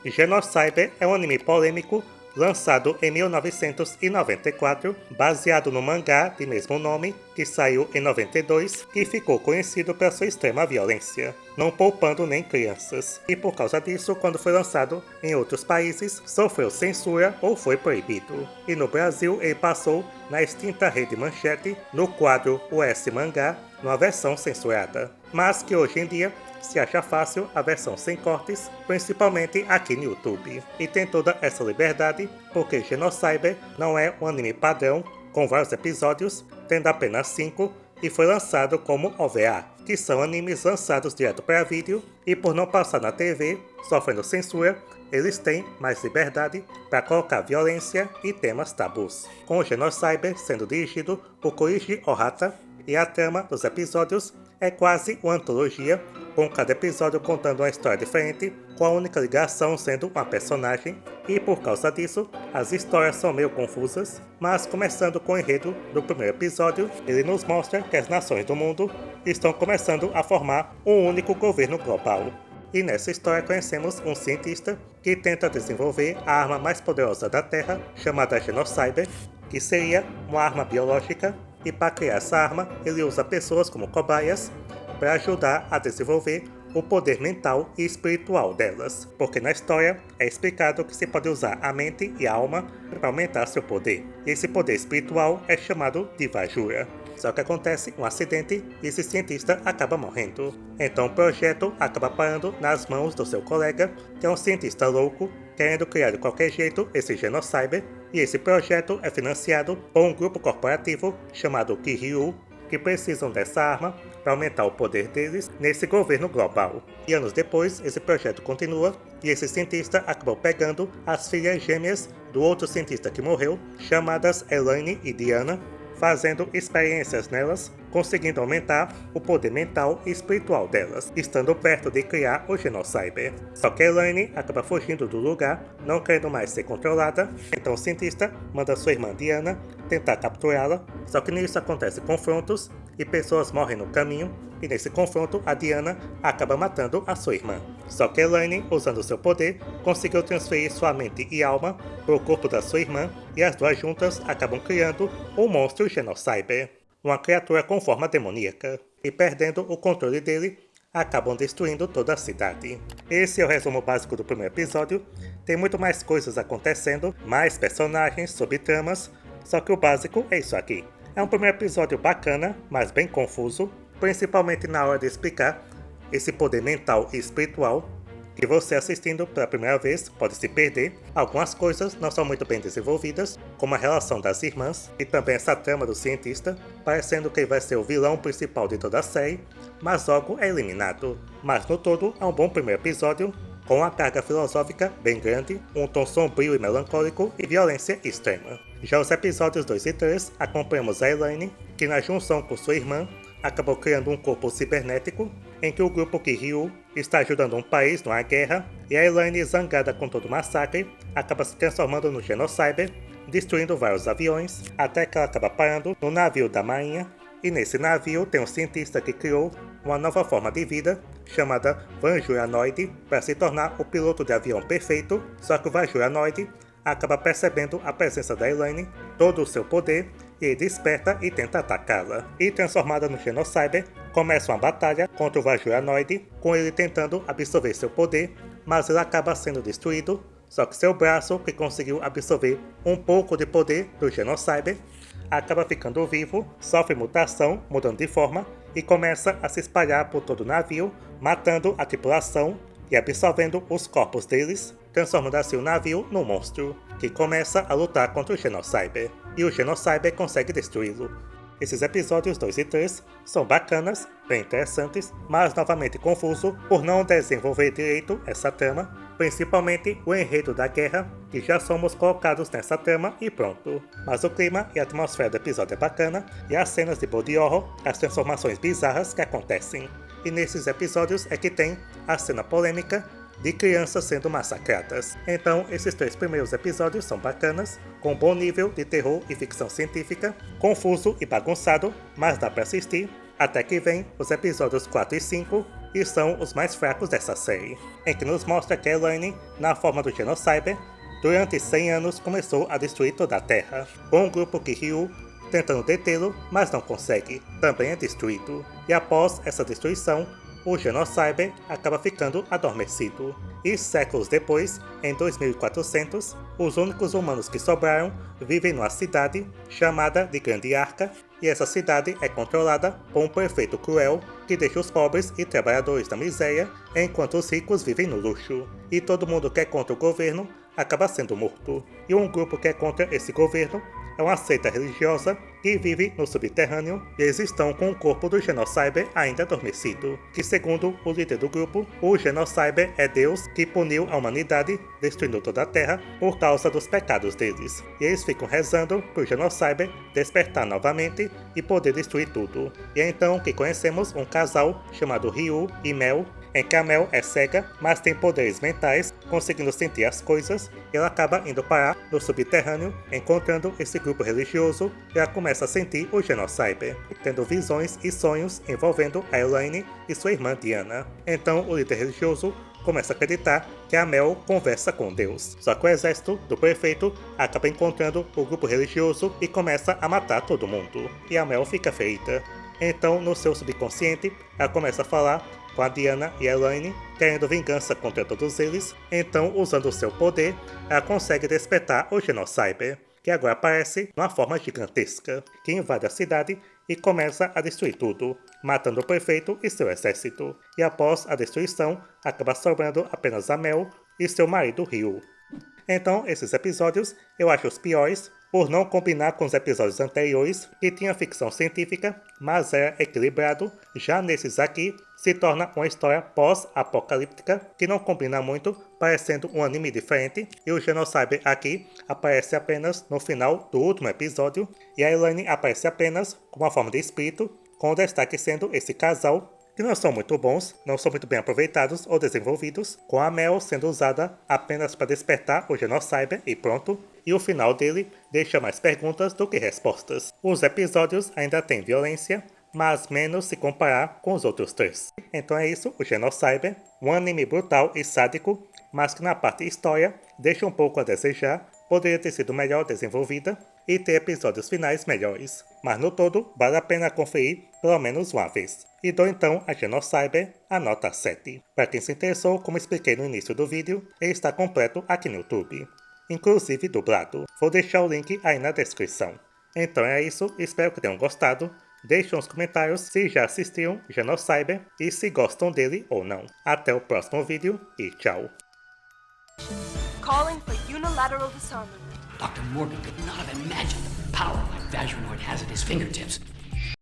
Genocyber é um anime polêmico lançado em 1994, baseado no mangá de mesmo nome, que saiu em 92 e ficou conhecido pela sua extrema violência, não poupando nem crianças. E por causa disso, quando foi lançado em outros países, sofreu censura ou foi proibido. E no Brasil, ele passou na extinta Rede Manchete, no quadro US Mangá, numa versão censurada, mas que hoje em dia se acha fácil a versão sem cortes, principalmente aqui no YouTube. E tem toda essa liberdade porque Genocyber não é um anime padrão com vários episódios, tendo apenas 5, e foi lançado como OVA, que são animes lançados direto para vídeo, e por não passar na TV, sofrendo censura, eles têm mais liberdade para colocar violência e temas tabus, com o Genocyber sendo dirigido por Koichi Ohata, e a trama dos episódios é quase uma antologia, com cada episódio contando uma história diferente, com a única ligação sendo uma personagem, e por causa disso, as histórias são meio confusas, mas começando com o enredo do primeiro episódio, ele nos mostra que as nações do mundo estão começando a formar um único governo global. E nessa história conhecemos um cientista que tenta desenvolver a arma mais poderosa da Terra, chamada Genocyber, que seria uma arma biológica, e para criar essa arma, ele usa pessoas como cobaias para ajudar a desenvolver o poder mental e espiritual delas, porque na história é explicado que se pode usar a mente e a alma para aumentar seu poder, e esse poder espiritual é chamado de Vajura. Só que acontece um acidente e esse cientista acaba morrendo. Então o projeto acaba parando nas mãos do seu colega, que é um cientista louco, querendo criar de qualquer jeito esse Genocyber, e esse projeto é financiado por um grupo corporativo chamado Kiryu, que precisam dessa arma para aumentar o poder deles nesse governo global. E anos depois, esse projeto continua e esse cientista acabou pegando as filhas gêmeas do outro cientista que morreu, chamadas Elaine e Diana, fazendo experiências nelas, conseguindo aumentar o poder mental e espiritual delas, estando perto de criar o Genocyber. Só que Elaine acaba fugindo do lugar, não querendo mais ser controlada, então o cientista manda sua irmã Diana tentar capturá-la, só que nisso acontecem confrontos e pessoas morrem no caminho, e nesse confronto a Diana acaba matando a sua irmã. Só que Elaine, usando seu poder, conseguiu transferir sua mente e alma para o corpo da sua irmã, e as duas juntas acabam criando o monstro Genocyber, uma criatura com forma demoníaca, e perdendo o controle dele, acabam destruindo toda a cidade. Esse é o resumo básico do primeiro episódio. Tem muito mais coisas acontecendo, mais personagens, subtramas, só que o básico é isso aqui. É um primeiro episódio bacana, mas bem confuso, principalmente na hora de explicar esse poder mental e espiritual, que você assistindo pela primeira vez pode se perder. Algumas coisas não são muito bem desenvolvidas, como a relação das irmãs e também essa trama do cientista, parecendo que ele vai ser o vilão principal de toda a série, mas logo é eliminado. Mas no todo é um bom primeiro episódio, com uma carga filosófica bem grande, um tom sombrio e melancólico e violência extrema. Já os episódios 2 e 3 acompanhamos a Elaine, que na junção com sua irmã, acabou criando um corpo cibernético, em que o grupo Kiryu está ajudando um país numa guerra, e a Elaine, zangada com todo o massacre, acaba se transformando no Genocyber, destruindo vários aviões, até que ela acaba parando no navio da marinha, e nesse navio tem um cientista que criou uma nova forma de vida, chamada Vanjuranoid, para se tornar o piloto de avião perfeito, só que o Vanjuranoid acaba percebendo a presença da Elaine, todo o seu poder, e desperta e tenta atacá-la. E transformada no Genocyber, começa uma batalha contra o Vanjuranoid, com ele tentando absorver seu poder, mas ele acaba sendo destruído, só que seu braço, que conseguiu absorver um pouco de poder do Genocyber, acaba ficando vivo, sofre mutação, mudando de forma, e começa a se espalhar por todo o navio, matando a tripulação e absorvendo os corpos deles, transformando assim o navio num monstro, que começa a lutar contra o Genocyber, e o Genocyber consegue destruí-lo. Esses episódios 2 e 3 são bacanas, bem interessantes, mas novamente confuso por não desenvolver direito essa trama, principalmente o enredo da guerra, que já somos colocados nessa trama e pronto. Mas o clima e a atmosfera do episódio é bacana, e as cenas de body horror, as transformações bizarras que acontecem. E nesses episódios é que tem a cena polêmica de crianças sendo massacradas. Então, esses 3 primeiros episódios são bacanas, com bom nível de terror e ficção científica, confuso e bagunçado, mas dá pra assistir, até que vem os episódios 4 e 5, e são os mais fracos dessa série, em que nos mostra que Elaine, na forma do Genocyber, durante 100 anos começou a destruir toda a Terra, com um grupo que Ryu, tentando detê-lo, mas não consegue, também é destruído, e após essa destruição, o Genocyber acaba ficando adormecido. E séculos depois, em 2400, os únicos humanos que sobraram vivem numa cidade chamada de Grande Arca, e essa cidade é controlada por um prefeito cruel que deixa os pobres e trabalhadores na miséria, enquanto os ricos vivem no luxo. E todo mundo que é contra o governo acaba sendo morto. E um grupo que é contra esse governo é uma seita religiosa que vive no subterrâneo, e eles estão com o corpo do Genocyber ainda adormecido, que segundo o líder do grupo, o Genocyber é Deus que puniu a humanidade, destruindo toda a Terra por causa dos pecados deles. E eles ficam rezando pro Genocyber despertar novamente e poder destruir tudo. E é então que conhecemos um casal chamado Ryu e Mel, em que a Mel é cega, mas tem poderes mentais, conseguindo sentir as coisas, e ela acaba indo parar no subterrâneo, encontrando esse grupo religioso, e ela começa a sentir o Genocyber, tendo visões e sonhos envolvendo a Elaine e sua irmã Diana. Então o líder religioso começa a acreditar que a Mel conversa com Deus. Só que o exército do prefeito acaba encontrando o grupo religioso e começa a matar todo mundo, e a Mel fica ferida. Então, no seu subconsciente, ela começa a falar com a Diana e a Elaine, querendo vingança contra todos eles. Então, usando o seu poder, ela consegue despertar o Genocyber, que agora aparece numa forma gigantesca, que invade a cidade e começa a destruir tudo, matando o prefeito e seu exército. E após a destruição, acaba sobrando apenas a Mel e seu marido Ryu. Então, esses episódios eu acho os piores, por não combinar com os episódios anteriores, que tinha ficção científica, mas era equilibrado. Já nesses aqui, se torna uma história pós-apocalíptica, que não combina muito, parecendo um anime diferente, e o Genocyber aqui aparece apenas no final do último episódio, e a Elaine aparece apenas com uma forma de espírito, com o destaque sendo esse casal, que não são muito bons, não são muito bem aproveitados ou desenvolvidos, com a Mel sendo usada apenas para despertar o Genocyber e pronto, e o final dele deixa mais perguntas do que respostas. Os episódios ainda têm violência, mas menos se comparar com os outros três. Então é isso, o Genocyber, um anime brutal e sádico, mas que na parte história deixa um pouco a desejar, poderia ter sido melhor desenvolvida e ter episódios finais melhores, mas no todo vale a pena conferir pelo menos uma vez. E dou então a Genocyber a nota 7. Para quem se interessou, como expliquei no início do vídeo, ele está completo aqui no YouTube, inclusive dublado. Vou deixar o link aí na descrição. Então é isso, espero que tenham gostado. Deixem nos comentários se já assistiram Genocyber e se gostam dele ou não. Até o próximo vídeo e tchau. Calling for unilateral disarmament. Dr. Morgan could not have imagined the power my Vajranoid has at his fingertips.